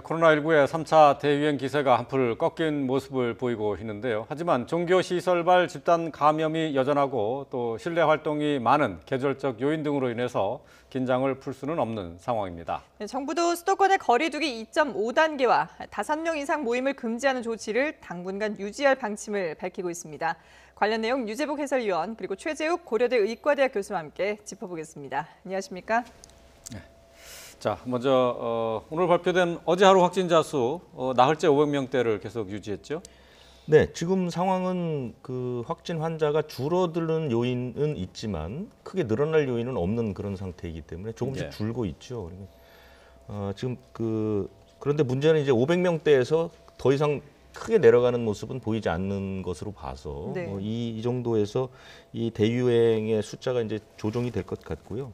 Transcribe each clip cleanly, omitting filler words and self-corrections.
코로나19의 3차 대유행 기세가 한풀 꺾인 모습을 보이고 있는데요. 하지만 종교시설발 집단 감염이 여전하고 또 실내 활동이 많은 계절적 요인 등으로 인해서 긴장을 풀 수는 없는 상황입니다. 정부도 수도권의 거리 두기 2.5단계와 5명 이상 모임을 금지하는 조치를 당분간 유지할 방침을 밝히고 있습니다. 관련 내용 유재복 해설위원 그리고 최재욱 고려대 의과대학 교수와 함께 짚어보겠습니다. 안녕하십니까? 자, 먼저 오늘 발표된 어제 하루 확진자 수 나흘째 500명대를 계속 유지했죠? 네, 지금 상황은 그 확진 환자가 줄어드는 요인은 있지만 크게 늘어날 요인은 없는 그런 상태이기 때문에 조금씩 줄고 있죠. 지금 그런데 문제는 이제 500명대에서 더 이상 크게 내려가는 모습은 보이지 않는 것으로 봐서 네. 이 정도에서 이 대유행의 숫자가 이제 조정이 될 것 같고요.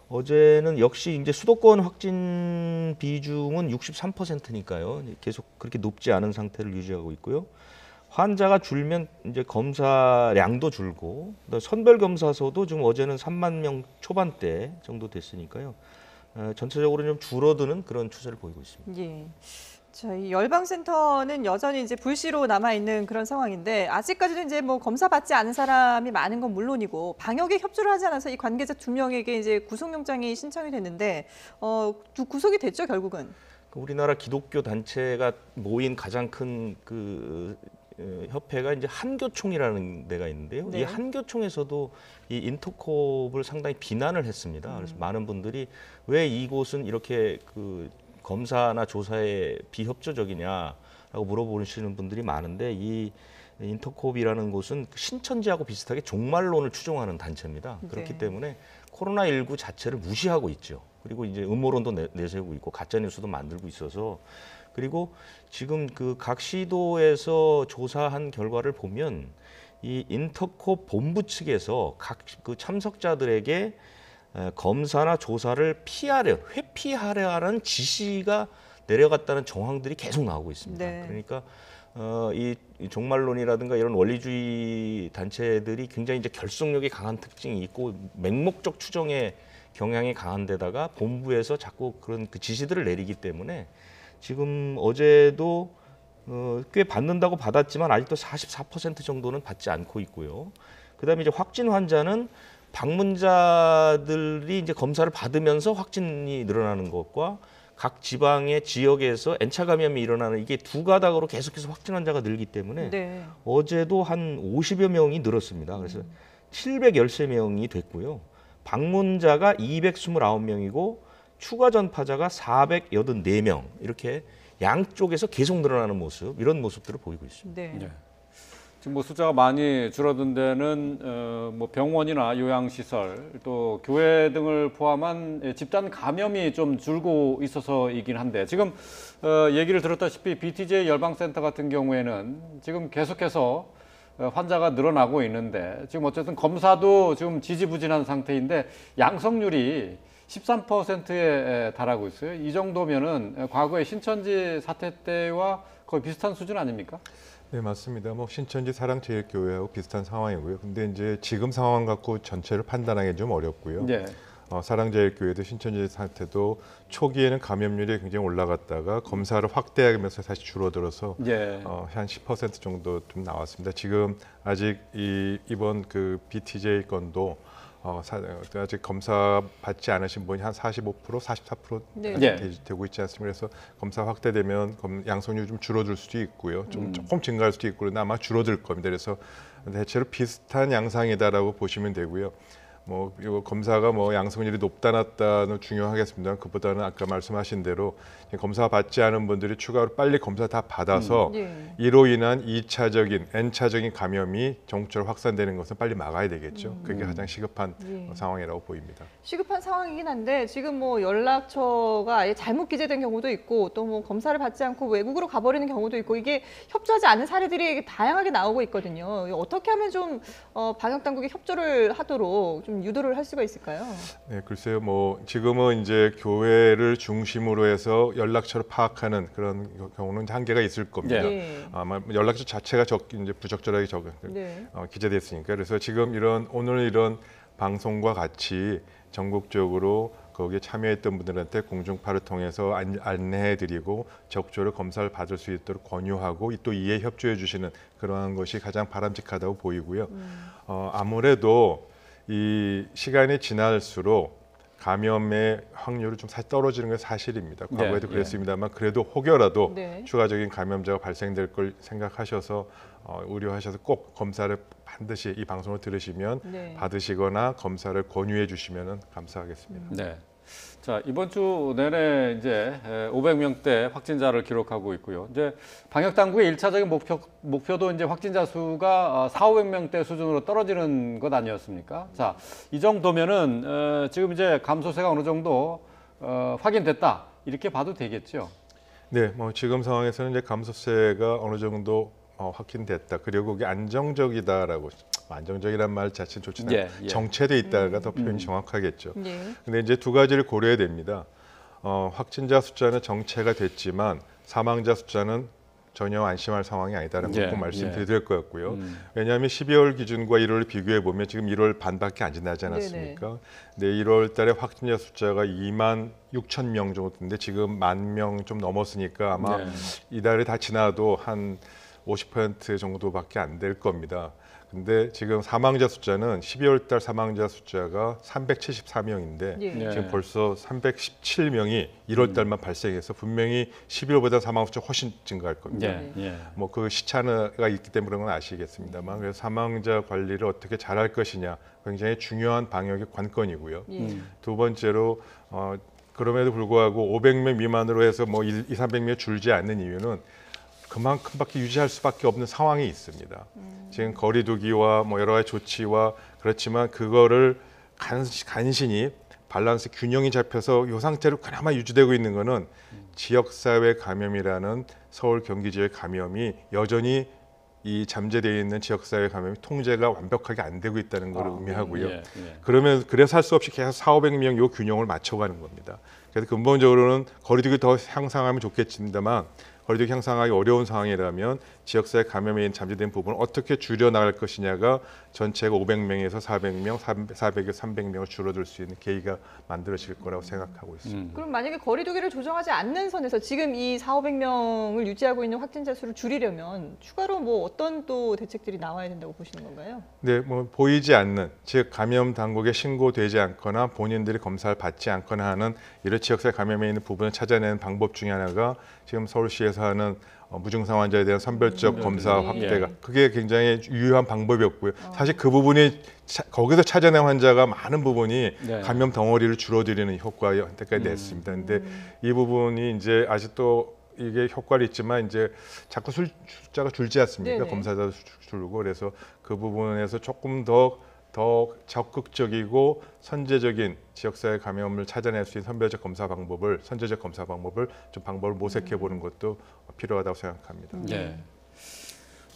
어제는 역시 이제 수도권 확진 비중은 63%니까요. 계속 그렇게 높지 않은 상태를 유지하고 있고요. 환자가 줄면 이제 검사량도 줄고, 선별 검사소도 지금 어제는 3만 명 초반대 정도 됐으니까요. 전체적으로 좀 줄어드는 그런 추세를 보이고 있습니다. 예. 저희 열방센터는 여전히 이제 불씨로 남아 있는 그런 상황인데 아직까지도 이제 뭐 검사 받지 않은 사람이 많은 건 물론이고 방역에 협조를 하지 않아서 이 관계자 2명에게 이제 구속영장이 신청이 됐는데 구속이 됐죠 결국은. 우리나라 기독교 단체가 모인 가장 큰 협회가 이제 한교총이라는 데가 있는데요. 네. 이 한교총에서도 이 인터콥을 상당히 비난을 했습니다. 그래서 많은 분들이 왜 이곳은 이렇게 검사나 조사에 비협조적이냐라고 물어보시는 분들이 많은데 이 인터콥이라는 곳은 신천지하고 비슷하게 종말론을 추종하는 단체입니다. 네. 그렇기 때문에 코로나19 자체를 무시하고 있죠. 그리고 이제 음모론도 내세우고 있고 가짜뉴스도 만들고 있어서 그리고 지금 각 시도에서 조사한 결과를 보면 이 인터콥 본부 측에서 각 참석자들에게 검사나 조사를 회피하려 하는 지시가 내려갔다는 정황들이 계속 나오고 있습니다. 네. 그러니까 이 종말론이라든가 이런 원리주의 단체들이 굉장히 이제 결속력이 강한 특징이 있고 맹목적 추정의 경향이 강한 데다가 본부에서 자꾸 그런 지시들을 내리기 때문에 지금 어제도 꽤 받는다고 받았지만 아직도 44% 정도는 받지 않고 있고요. 그다음에 이제 확진 환자는 방문자들이 이제 검사를 받으면서 확진이 늘어나는 것과 각 지방의 지역에서 N차 감염이 일어나는 이게 두 가닥으로 계속해서 확진 환자가 늘기 때문에 네. 어제도 한 50여 명이 늘었습니다. 그래서 713명이 됐고요. 방문자가 229명이고 추가 전파자가 484명 이렇게 양쪽에서 계속 늘어나는 모습 이런 모습들을 보이고 있습니다. 네. 네. 지금 뭐 숫자가 많이 줄어든 데는 뭐 병원이나 요양시설 또 교회 등을 포함한 집단 감염이 좀 줄고 있어서이긴 한데 지금 얘기를 들었다시피 BTJ 열방센터 같은 경우에는 지금 계속해서 환자가 늘어나고 있는데 지금 어쨌든 검사도 지금 지지부진한 상태인데 양성률이 13%에 달하고 있어요. 이 정도면은 과거의 신천지 사태 때와 거의 비슷한 수준 아닙니까? 네, 맞습니다. 뭐 신천지 사랑제일교회하고 비슷한 상황이고요. 근데 이제 지금 상황 갖고 전체를 판단하기 좀 어렵고요. 네. 사랑제일교회도 신천지 사태도 초기에는 감염률이 굉장히 올라갔다가 검사를 확대하면서 다시 줄어들어서 한 10% 정도 좀 나왔습니다. 지금 아직 이번 BTJ 건도 아직 검사 받지 않으신 분이 한 45%, 44% 되고 있지 않습니까? 그래서 검사 확대되면 양성률이 좀 줄어들 수도 있고요. 조금 증가할 수도 있고 그런데 아마 줄어들 겁니다. 그래서 대체로 비슷한 양상이다라고 보시면 되고요. 뭐 이거 검사가 뭐 양성률이 높다 낮다는 중요하겠습니다. 그보다는 아까 말씀하신 대로 검사 받지 않은 분들이 추가로 빨리 검사 다 받아서 이로 인한 2차적인 N차적인 감염이 전국적으로 확산되는 것은 빨리 막아야 되겠죠. 그게 가장 시급한 상황이라고 보입니다. 시급한 상황이긴 한데 지금 뭐 연락처가 아예 잘못 기재된 경우도 있고 또 뭐 검사를 받지 않고 외국으로 가버리는 경우도 있고 이게 협조하지 않은 사례들이 다양하게 나오고 있거든요. 어떻게 하면 좀 방역 당국이 협조를 하도록 좀 유도를 할 수가 있을까요? 네, 글쎄요. 뭐 지금은 이제 교회를 중심으로 해서 연락처를 파악하는 그런 경우는 한계가 있을 겁니다. 아마 연락처 자체가 이제 부적절하게 기재됐으니까 그래서 지금 오늘 이런 방송과 같이 전국적으로 거기에 참여했던 분들한테 공중파를 통해서 안내해드리고 적절히 검사를 받을 수 있도록 권유하고 또 이에 협조해 주시는 그러한 것이 가장 바람직하다고 보이고요. 아무래도 이 시간이 지날수록 감염의 확률이 좀 떨어지는 건 사실입니다. 과거에도 그랬습니다만 그래도 혹여라도 추가적인 감염자가 발생될 걸 생각하셔서 우려하셔서 꼭 검사를 반드시 이 방송을 들으시면 받으시거나 검사를 권유해 주시면 감사하겠습니다. 네. 자, 이번 주 내내 이제 500명대 확진자를 기록하고 있고요. 이제 방역 당국의 1차적인 목표도 이제 확진자 수가 400~500명대 수준으로 떨어지는 것 아니었습니까? 자, 이 정도면은 지금 이제 감소세가 어느 정도 확인됐다. 이렇게 봐도 되겠죠. 네, 뭐 지금 상황에서는 이제 감소세가 어느 정도 확인됐다. 그리고 그게 안정적이다라고, 안정적이란 말 자체는 좋지만 정체돼 있다가 더 표현이 정확하겠죠. 근데 이제 두 가지를 고려해야 됩니다. 확진자 숫자는 정체가 됐지만 사망자 숫자는 전혀 안심할 상황이 아니다라는 걸 꼭 말씀드려야 될 것 같고요. 왜냐하면 12월 기준과 1월을 비교해 보면 지금 1월 반밖에 안 지나지 않았습니까? 네, 1월 달에 확진자 숫자가 26,000명 정도 됐는데 지금 10,000명 좀 넘었으니까 아마 이달에 다 지나도 한 50% 정도밖에 안 될 겁니다. 근데 지금 사망자 숫자는 12월 달 사망자 숫자가 374명인데 지금 벌써 317명이 1월 달만 발생해서 분명히 12월보다 사망 숫자 훨씬 증가할 겁니다. 뭐 그 시차가 있기 때문에 그런 건 아시겠습니다만, 그래서 사망자 관리를 어떻게 잘할 것이냐 굉장히 중요한 방역의 관건이고요. 두 번째로 그럼에도 불구하고 500명 미만으로 해서 뭐 200~300명 줄지 않는 이유는 그만큼밖에 유지할 수밖에 없는 상황이 있습니다. 지금 거리두기와 뭐 여러 가지 조치와 그렇지만 그거를 간신히 밸런스 균형이 잡혀서 이 상태로 그나마 유지되고 있는 거는 지역사회 감염이라는 서울 경기 지역 감염이 여전히 이 잠재되어 있는 지역사회 감염이 통제가 완벽하게 안 되고 있다는 걸 의미하고요. 그래서 할 수 없이 계속 400~500명 요 균형을 맞춰가는 겁니다. 그래서 근본적으로는 거리두기 더 향상하면 좋겠습니다만 거리두기 향상하기 어려운 상황이라면 지역사회 감염에 잠재된 부분을 어떻게 줄여나갈 것이냐가 전체가 500명에서 400명, 400에서 300명을 줄어들 수 있는 계기가 만들어질 거라고 생각하고 있습니다. 그럼 만약에 거리두기를 조정하지 않는 선에서 지금 이 400~500명을 유지하고 있는 확진자 수를 줄이려면 추가로 뭐 어떤 또 대책들이 나와야 된다고 보시는 건가요? 네, 뭐 보이지 않는, 즉 감염 당국에 신고되지 않거나 본인들이 검사를 받지 않거나 하는 이런 지역사회 감염에 있는 부분을 찾아내는 방법 중에 하나가 지금 서울시에서 하는 무증상 환자에 대한 선별적 검사 확대가 그게 굉장히 유효한 방법이었고요. 사실 그 부분이 거기서 찾아낸 환자가 많은 부분이 감염 덩어리를 줄어들이는 효과가 현재까지 냈습니다. 근데 이 부분이 이제 아직도 이게 효과는 있지만 이제 자꾸 숫자가 줄지 않습니까? 검사자도 줄고 그래서 그 부분에서 조금 더 적극적이고 선제적인 지역사회 감염을 찾아낼 수 있는 선별적 검사 방법을, 선제적 검사 방법을 좀 방법을 모색해 보는 것도 필요하다고 생각합니다. 네.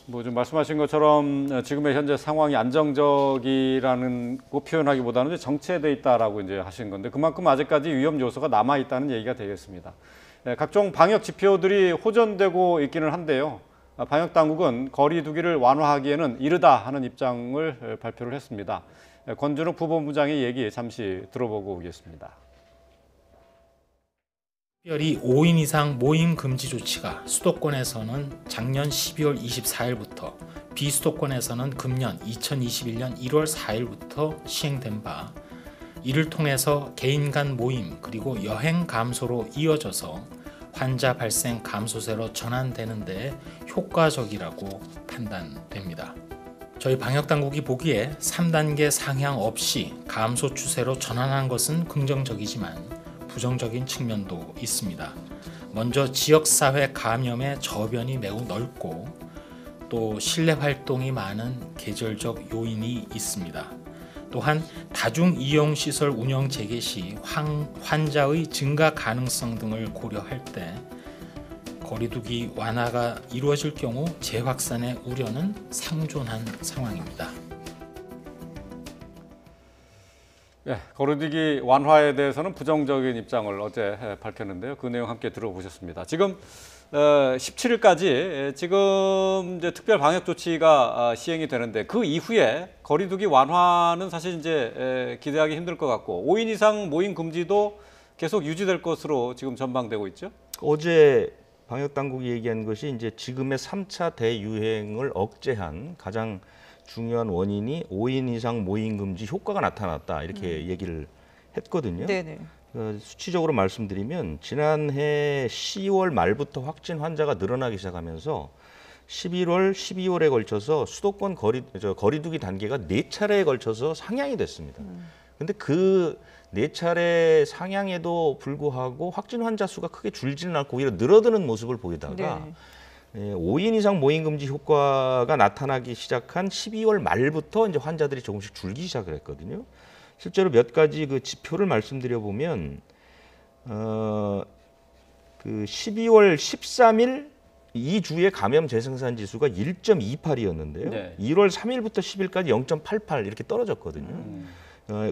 뭐 좀 말씀하신 것처럼 지금의 현재 상황이 안정적이라는 거 표현하기보다는 정체돼 있다라고 이제 하신 건데 그만큼 아직까지 위험 요소가 남아 있다는 얘기가 되겠습니다. 네, 각종 방역 지표들이 호전되고 있기는 한데요. 방역 당국은 거리두기를 완화하기에는 이르다 하는 입장을 발표를 했습니다. 권준욱 부본부장의 얘기 잠시 들어보고 오겠습니다. 특별히 5인 이상 모임 금지 조치가 수도권에서는 작년 12월 24일부터 비수도권에서는 금년 2021년 1월 4일부터 시행된 바, 이를 통해서 개인 간 모임 그리고 여행 감소로 이어져서 환자 발생 감소세로 전환되는 데 효과적이라고 판단됩니다. 저희 방역당국이 보기에 3단계 상향 없이 감소 추세로 전환한 것은 긍정적이지만 부정적인 측면도 있습니다. 먼저 지역사회 감염의 저변이 매우 넓고 또 실내 활동이 많은 계절적 요인이 있습니다. 또한 다중이용시설 운영 재개 시 환자의 증가 가능성 등을 고려할 때 거리두기 완화가 이루어질 경우 재확산의 우려는 상존한 상황입니다. 예, 거리두기 완화에 대해서는 부정적인 입장을 어제 밝혔는데요. 그 내용 함께 들어보셨습니다. 지금 17일까지 지금 이제 특별 방역 조치가 시행이 되는데 그 이후에 거리두기 완화는 사실 이제 기대하기 힘들 것 같고 5인 이상 모임 금지도 계속 유지될 것으로 지금 전망되고 있죠. 어제 방역 당국이 얘기한 것이 이제 지금의 3차 대유행을 억제한 가장 중요한 원인이 5인 이상 모임 금지 효과가 나타났다 이렇게 얘기를 했거든요. 네네. 수치적으로 말씀드리면 지난해 10월 말부터 확진 환자가 늘어나기 시작하면서 11월, 12월에 걸쳐서 수도권 거리두기 단계가 4차례에 걸쳐서 상향이 됐습니다. 근데 그 4차례 상향에도 불구하고 확진 환자 수가 크게 줄지는 않고 오히려 늘어드는 모습을 보이다가 네. 5인 이상 모임 금지 효과가 나타나기 시작한 12월 말부터 이제 환자들이 조금씩 줄기 시작을 했거든요. 실제로 몇 가지 그 지표를 말씀드려 보면 그 12월 13일 이 주의 감염 재생산 지수가 1.28이었는데요. 네. 1월 3일부터 10일까지 0.88 이렇게 떨어졌거든요.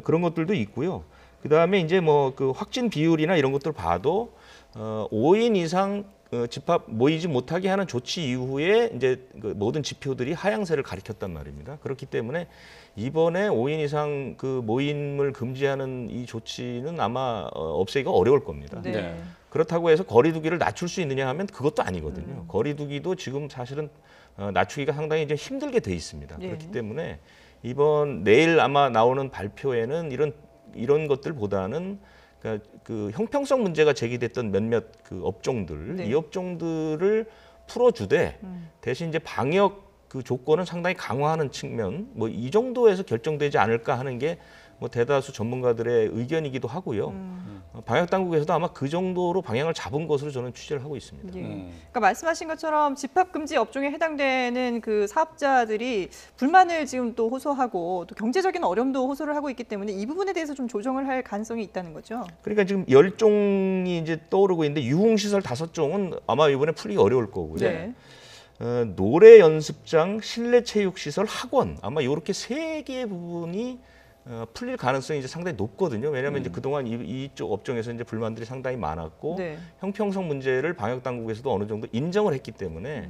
그런 것들도 있고요. 그다음에 이제 뭐 그 확진 비율이나 이런 것들 봐도 5인 이상 집합 모이지 못하게 하는 조치 이후에 이제 그 모든 지표들이 하향세를 가리켰단 말입니다. 그렇기 때문에 이번에 5인 이상 그 모임을 금지하는 이 조치는 아마 없애기가 어려울 겁니다. 네. 네. 그렇다고 해서 거리두기를 낮출 수 있느냐 하면 그것도 아니거든요. 거리두기도 지금 사실은 낮추기가 상당히 이제 힘들게 돼 있습니다. 네. 그렇기 때문에 내일 아마 나오는 발표에는 이런 것들보다는 그러니까 그 형평성 문제가 제기됐던 몇몇 그 업종들, 네. 이 업종들을 풀어주되 대신 이제 방역 그 조건은 상당히 강화하는 측면, 뭐 이 정도에서 결정되지 않을까 하는 게 뭐 대다수 전문가들의 의견이기도 하고요. 방역 당국에서도 아마 그 정도로 방향을 잡은 것으로 저는 취재를 하고 있습니다. 예. 그러니까 말씀하신 것처럼 집합금지 업종에 해당되는 그 사업자들이 불만을 지금 또 호소하고 또 경제적인 어려움도 호소를 하고 있기 때문에 이 부분에 대해서 좀 조정을 할 가능성이 있다는 거죠. 그러니까 지금 10종이 이제 떠오르고 있는데 유흥시설 5종은 아마 이번에 풀리기 어려울 거고요. 네. 노래 연습장, 실내 체육시설, 학원 아마 이렇게 3개의 부분이 풀릴 가능성이 이제 상당히 높거든요. 왜냐하면 이제 그동안 이쪽 업종에서 이제 불만들이 상당히 많았고 네. 형평성 문제를 방역 당국에서도 어느 정도 인정을 했기 때문에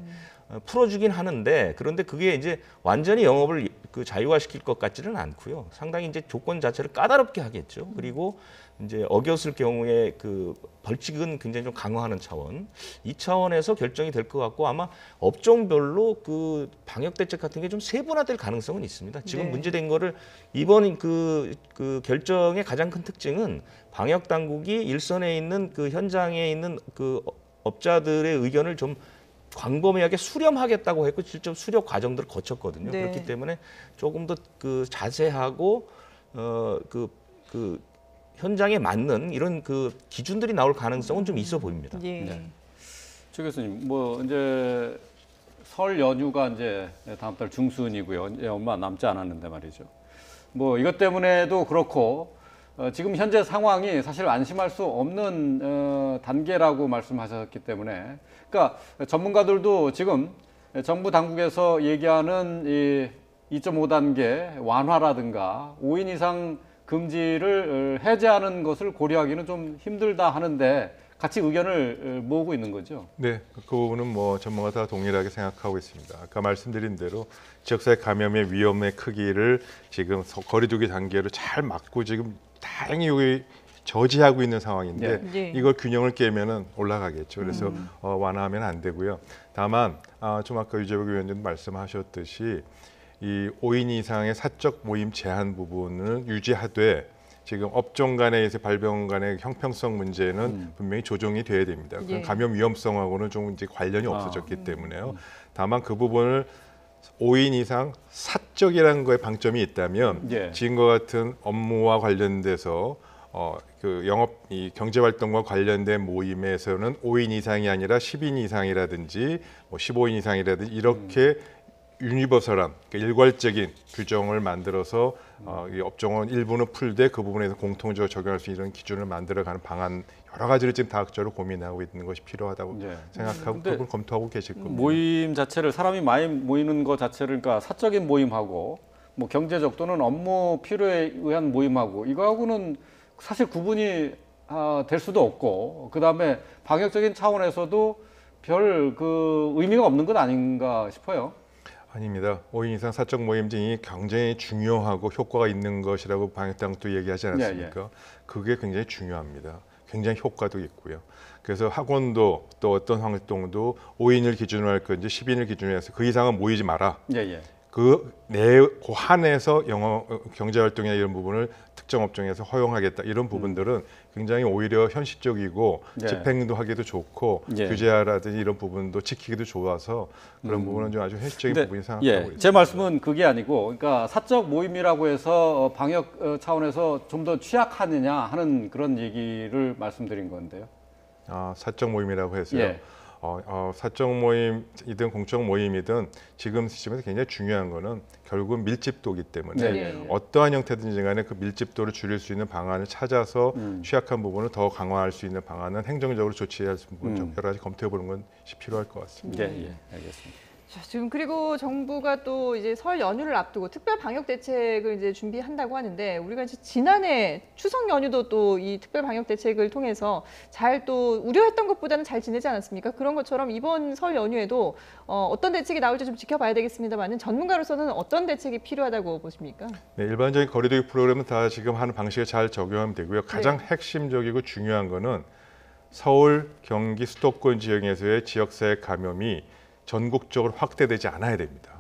풀어주긴 하는데 그런데 그게 이제 완전히 영업을 그 자유화시킬 것 같지는 않고요. 상당히 이제 조건 자체를 까다롭게 하겠죠. 그리고 이제 어겼을 경우에 그 벌칙은 굉장히 좀 강화하는 차원, 이 차원에서 결정이 될 것 같고 아마 업종별로 그 방역 대책 같은 게 좀 세분화될 가능성은 있습니다. 지금 네. 문제된 거를 이번 그 결정의 가장 큰 특징은 방역 당국이 일선에 있는 그 현장에 있는 그 업자들의 의견을 좀 광범위하게 수렴하겠다고 했고 실제 수렴 과정들을 거쳤거든요. 네. 그렇기 때문에 조금 더 그 자세하고 그 현장에 맞는 이런 그 기준들이 나올 가능성은 좀 있어 보입니다. 예. 네. 최 교수님, 뭐 이제 설 연휴가 이제 다음 달 중순이고요. 이제 얼마 남지 않았는데 말이죠. 뭐 이것 때문에도 그렇고 지금 현재 상황이 사실 안심할 수 없는 단계라고 말씀하셨기 때문에, 그러니까 전문가들도 지금 정부 당국에서 얘기하는 이 2.5단계 완화라든가 5인 이상 금지를 해제하는 것을 고려하기는 좀 힘들다 하는데 같이 의견을 모으고 있는 거죠. 네, 그 부분은 뭐 전문가 다 동일하게 생각하고 있습니다. 아까 말씀드린 대로 지역사회 감염의 위험의 크기를 지금 거리두기 단계로 잘 막고 지금 다행히 여기 저지하고 있는 상황인데 네. 이걸 균형을 깨면은 올라가겠죠. 그래서 완화하면 안 되고요. 다만 좀 아까 유재석 위원님 말씀하셨듯이 이 5인 이상의 사적 모임 제한 부분을 유지하되 지금 업종 간의 발병 간의 형평성 문제는 분명히 조정이 돼야 됩니다. 예. 감염 위험성하고는 좀 이제 관련이 없어졌기 때문에요. 다만 그 부분을 5인 이상 사적이라는 거에 방점이 있다면 예. 지금과 같은 업무와 관련돼서 그 영업 이 경제 활동과 관련된 모임에서는 5인 이상이 아니라 10인 이상이라든지 뭐 15인 이상이라든지 이렇게 유니버설한 그러니까 일괄적인 규정을 만들어서 이 업종은 일부는 풀되 그 부분에서 공통적으로 적용할 수 있는 기준을 만들어가는 방안 여러 가지를 지금 다각적으로 고민하고 있는 것이 필요하다고 네. 생각하고 근데 그걸 검토하고 계실 겁니다. 모임 자체를 사람이 많이 모이는 것 자체를 그러니까 사적인 모임하고 뭐 경제적 또는 업무 필요에 의한 모임하고 이거하고는 사실 구분이 될 수도 없고 그다음에 방역적인 차원에서도 별 그 의미가 없는 것 아닌가 싶어요. 아닙니다. 5인 이상 사적 모임 등이 굉장히 중요하고 효과가 있는 것이라고 방역당도 얘기하지 않았습니까? 예, 예. 그게 굉장히 중요합니다. 굉장히 효과도 있고요. 그래서 학원도 또 어떤 활동도 5인을 기준으로 할 건지 10인을 기준으로 해서 그 이상은 모이지 마라. 예, 예. 그 한에서 경제 활동이나 이런 부분을 특정 업종에서 허용하겠다 이런 부분들은 굉장히 오히려 현실적이고 예. 집행도 하기도 좋고 예. 규제라든지 이런 부분도 지키기도 좋아서 그런 부분은 좀 아주 현실적인 부분이 생각하고 있습니다. 제 말씀은 그게 아니고, 그러니까 사적 모임이라고 해서 방역 차원에서 좀 더 취약하느냐 하는 그런 얘기를 말씀드린 건데요. 사적 모임이라고 해서요. 예. 사적 모임이든 공적 모임이든 지금 시점에서 굉장히 중요한 거는 결국은 밀집도이기 때문에 네. 어떠한 형태든지 간에 그 밀집도를 줄일 수 있는 방안을 찾아서 취약한 부분을 더 강화할 수 있는 방안은 행정적으로 조치해야 할 부분 여러 가지 검토해 보는 것이 필요할 것 같습니다. 예, 예, 알겠습니다. 자, 지금 그리고 정부가 또 이제 설 연휴를 앞두고 특별 방역 대책을 이제 준비한다고 하는데 우리가 이제 지난해 추석 연휴도 또 이 특별 방역 대책을 통해서 잘 또 우려했던 것보다는 잘 지내지 않았습니까? 그런 것처럼 이번 설 연휴에도 어떤 대책이 나올지 좀 지켜봐야 되겠습니다만은 전문가로서는 어떤 대책이 필요하다고 보십니까? 네, 일반적인 거리두기 프로그램은 다 지금 하는 방식에 잘 적용하면 되고요. 가장 핵심적이고 중요한 거는 서울, 경기, 수도권 지역에서의 지역사회 감염이 전국적으로 확대되지 않아야 됩니다.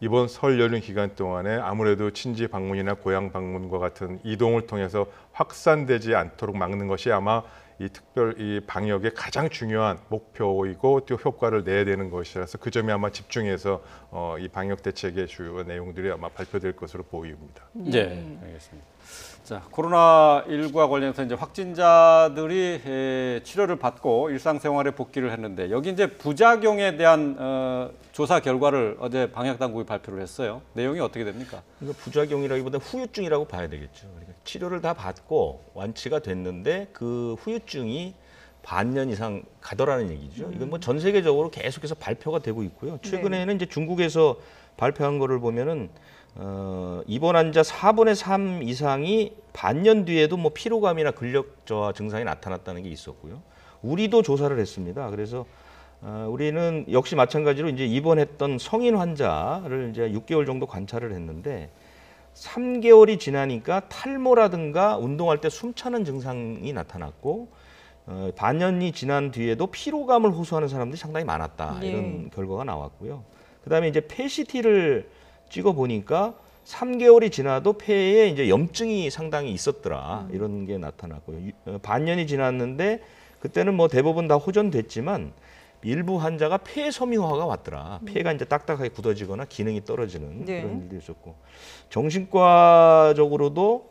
이번 설 연휴 기간 동안에 아무래도 친지 방문이나 고향 방문과 같은 이동을 통해서 확산되지 않도록 막는 것이 아마 이 방역의 가장 중요한 목표이고 또 효과를 내야 되는 것이라서 그 점에 아마 집중해서 이 방역 대책의 주요 내용들이 아마 발표될 것으로 보입니다. 네, 알겠습니다. 자, 코로나19와 관련해서 이제 확진자들이 치료를 받고 일상생활에 복귀를 했는데 여기 이제 부작용에 대한 조사 결과를 어제 방역당국이 발표를 했어요. 내용이 어떻게 됩니까? 이거 부작용이라기보다 후유증이라고 봐야 되겠죠. 그러니까 치료를 다 받고 완치가 됐는데 그 후유증이 반년 이상 가더라는 얘기죠. 이건 뭐 전 세계적으로 계속해서 발표가 되고 있고요. 최근에는 이제 중국에서 발표한 거를 보면은 입원 환자 4분의 3 이상이 반년 뒤에도 뭐 피로감이나 근력 저하 증상이 나타났다는 게 있었고요. 우리도 조사를 했습니다. 그래서 우리는 역시 마찬가지로 이제 입원했던 성인 환자를 이제 6개월 정도 관찰을 했는데 3개월이 지나니까 탈모라든가 운동할 때 숨차는 증상이 나타났고 반년이 지난 뒤에도 피로감을 호소하는 사람들이 상당히 많았다. 이런 결과가 나왔고요. 그다음에 이제 PCT를 찍어 보니까 3개월이 지나도 폐에 이제 염증이 상당히 있었더라. 이런 게 나타났고요. 반년이 지났는데 그때는 뭐 대부분 다 호전됐지만 일부 환자가 폐 섬유화가 왔더라. 폐가 이제 딱딱하게 굳어지거나 기능이 떨어지는 그런 일도 있었고, 정신과적으로도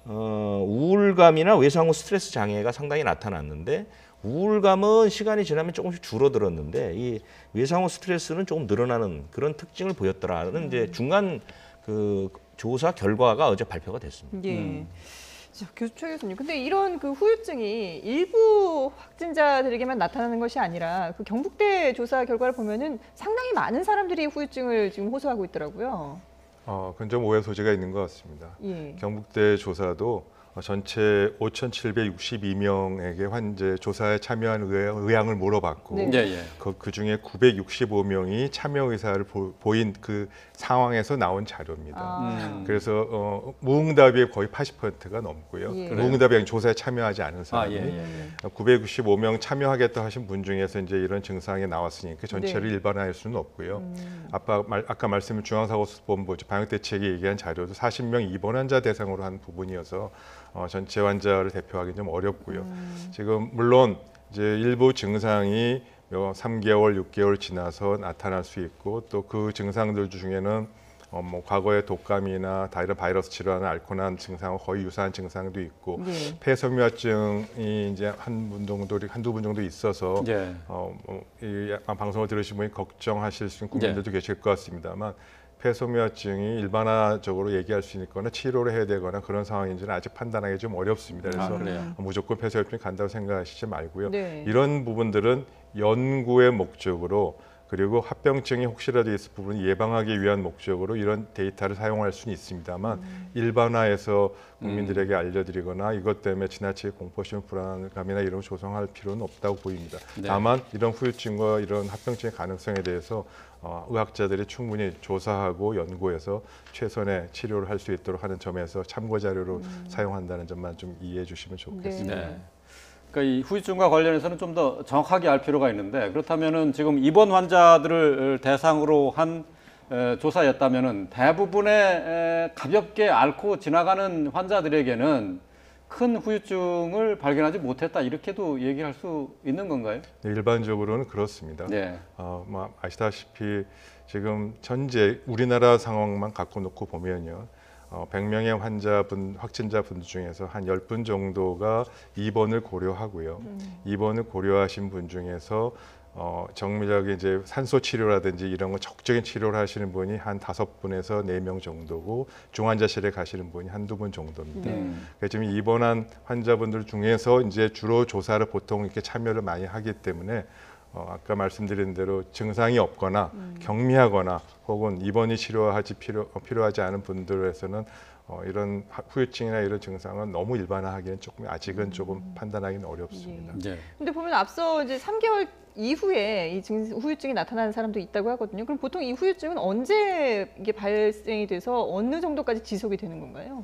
우울감이나 외상 후 스트레스 장애가 상당히 나타났는데 우울감은 시간이 지나면 조금씩 줄어들었는데 이 외상 후 스트레스는 조금 늘어나는 그런 특징을 보였더라는 이제 중간 그 조사 결과가 어제 발표가 됐습니다. 예. 최 교수님, 근데 이런 그 후유증이 일부 확진자들에게만 나타나는 것이 아니라 그 경북대 조사 결과를 보면은 상당히 많은 사람들이 후유증을 지금 호소하고 있더라고요. 그건 좀 오해 소지가 있는 것 같습니다. 경북대 조사도 전체 5,762명에게 환자 조사에 참여한 의향을 물어봤고 그 중에 965명이 참여 의사를 보인 그 상황에서 나온 자료입니다. 그래서 무응답이 거의 80%가 넘고요. 무응답이 아니라 조사에 참여하지 않은 사람이 995명 참여하겠다 하신 분 중에서 이제 이런 증상이 나왔으니까 전체를 일반화할 수는 없고요. 아까 말씀을 중앙사고수본부 방역대책이 얘기한 자료도 40명 입원 환자 대상으로 한 부분이어서 전체 환자를 대표하기 좀 어렵고요. 지금 물론 이제 일부 증상이 3개월, 6개월 지나서 나타날 수 있고 또 그 증상들 중에는 뭐 과거의 독감이나 다른 바이러스 치료하는 앓고난 증상과 거의 유사한 증상도 있고 폐섬유화증이 이제 한두 분 정도 있어서 이 방송을 들으신 분이 걱정하실 수 있는 국민들도 계실 것 같습니다만. 폐섬유화증이 일반화적으로 얘기할 수 있거나 치료를 해야 되거나 그런 상황인지는 아직 판단하기 좀 어렵습니다. 그래서 무조건 폐섬유화증이 간다고 생각하시지 말고요. 이런 부분들은 연구의 목적으로 그리고 합병증이 혹시라도 있을 부분을 예방하기 위한 목적으로 이런 데이터를 사용할 수는 있습니다만 일반화해서 국민들에게 알려드리거나 이것 때문에 지나치게 공포심, 불안감이나 이런 걸 조성할 필요는 없다고 보입니다. 네. 다만 이런 후유증과 이런 합병증의 가능성에 대해서 의학자들이 충분히 조사하고 연구해서 최선의 치료를 할 수 있도록 하는 점에서 참고 자료로 사용한다는 점만 좀 이해해 주시면 좋겠습니다. 네. 그러니까 이 후유증과 관련해서는 좀 더 정확하게 알 필요가 있는데 그렇다면은 지금 입원 환자들을 대상으로 한 조사였다면은 대부분의 가볍게 앓고 지나가는 환자들에게는 큰 후유증을 발견하지 못했다 이렇게도 얘기할 수 있는 건가요? 네, 일반적으로는 그렇습니다. 네. 뭐 아시다시피 지금 전체 우리나라 상황만 갖고 놓고 보면요. 100명의 확진자분 중에서 한 10분 정도가 입원을 고려하고요. 입원을 고려하신 분 중에서 정밀하게 이제 산소 치료라든지 이런 거 적극적인 치료를 하시는 분이 한 5분에서 4명 정도고 중환자실에 가시는 분이 한두 분 정도입니다. 그래서 지금 입원한 환자분들 중에서 이제 주로 조사를 보통 이렇게 참여를 많이 하기 때문에 아까 말씀드린 대로 증상이 없거나 경미하거나 혹은 입원이 필요하지 않은 분들에서는 이런 후유증이나 이런 증상은 너무 일반화하기는 아직은 조금 판단하기는 어렵습니다. 네. 근데 보면 앞서 이제 3개월 이후에 이 후유증이 나타나는 사람도 있다고 하거든요. 그럼 보통 이 후유증은 언제 이게 발생이 돼서 어느 정도까지 지속이 되는 건가요?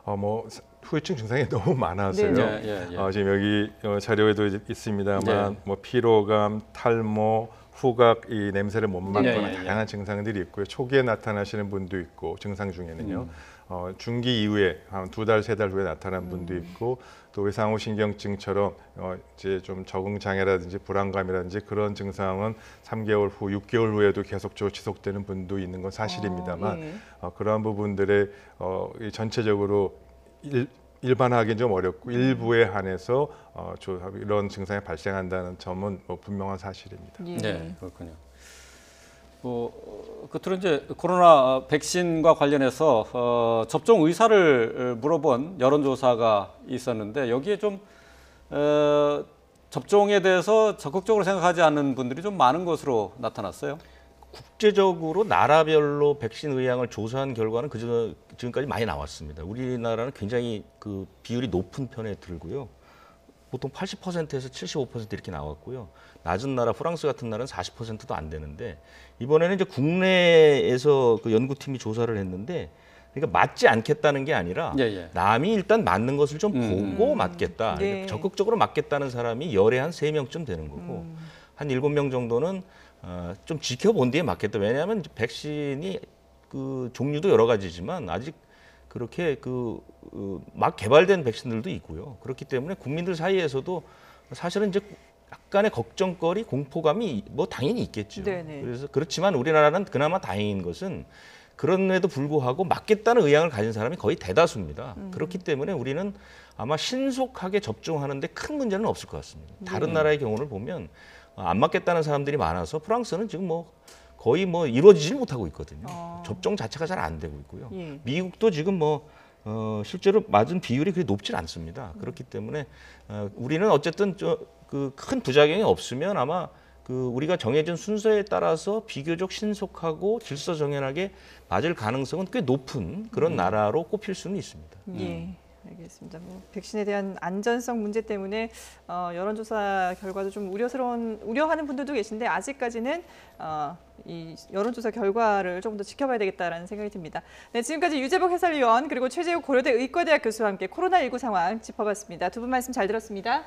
뭐 후유증 증상이 너무 많아서요. 네. 지금 여기 자료에도 있습니다만 네. 뭐 피로감, 탈모, 후각, 이 냄새를 못 맡거나 네. 다양한 증상들이 있고요. 초기에 나타나시는 분도 있고 증상 중에는요. 중기 이후에 한 2달, 3달 후에 나타난 분도 있고 또 외상후 신경증처럼 이제 좀 적응 장애라든지 불안감이라든지 그런 증상은 3개월 후, 6개월 후에도 계속적으로 지속되는 분도 있는 건 사실입니다만 그러한 부분들의 전체적으로 일반화하기는 좀 어렵고 일부에 한해서 이런 증상이 발생한다는 점은 분명한 사실입니다. 네, 그렇군요. 끝으로 이제 코로나 백신과 관련해서 접종 의사를 물어본 여론조사가 있었는데 여기에 좀 접종에 대해서 적극적으로 생각하지 않는 분들이 좀 많은 것으로 나타났어요. 국제적으로 나라별로 백신 의향을 조사한 결과는 지금까지 많이 나왔습니다. 우리나라는 굉장히 그 비율이 높은 편에 들고요. 보통 80%에서 75% 이렇게 나왔고요. 낮은 나라 프랑스 같은 나라는 40%도 안 되는데 이번에는 이제 국내에서 그 연구팀이 조사를 했는데 그러니까 맞지 않겠다는 게 아니라 남이 일단 맞는 것을 좀 보고 맞겠다. 네. 그러니까 적극적으로 맞겠다는 사람이 열에 한 3명쯤 되는 거고 한 7명 정도는 좀 지켜본 뒤에 맞겠다. 왜냐하면 백신이 그 종류도 여러 가지지만 아직 그렇게 막 개발된 백신들도 있고요. 그렇기 때문에 국민들 사이에서도 사실은 이제 약간의 걱정거리, 공포감이 뭐 당연히 있겠죠. 네네. 그래서 그렇지만 우리나라는 그나마 다행인 것은 그런에도 불구하고 맞겠다는 의향을 가진 사람이 거의 대다수입니다. 그렇기 때문에 우리는 아마 신속하게 접종하는데 큰 문제는 없을 것 같습니다. 다른 나라의 경우를 보면 안 맞겠다는 사람들이 많아서 프랑스는 지금 거의 이루어지질 못하고 있거든요. 접종 자체가 잘 안 되고 있고요. 미국도 지금 실제로 맞은 비율이 그렇게 높진 않습니다. 그렇기 때문에 우리는 어쨌든 큰 부작용이 없으면 아마 우리가 정해진 순서에 따라서 비교적 신속하고 질서정연하게 맞을 가능성은 꽤 높은 그런 나라로 꼽힐 수는 있습니다. 예. 알겠습니다. 백신에 대한 안전성 문제 때문에 여론조사 결과도 좀 우려하는 분들도 계신데 아직까지는 이 여론조사 결과를 조금 더 지켜봐야 되겠다라는 생각이 듭니다. 네, 지금까지 유재복 해설위원 그리고 최재욱 고려대 의과대학 교수와 함께 코로나19 상황 짚어봤습니다. 두 분 말씀 잘 들었습니다.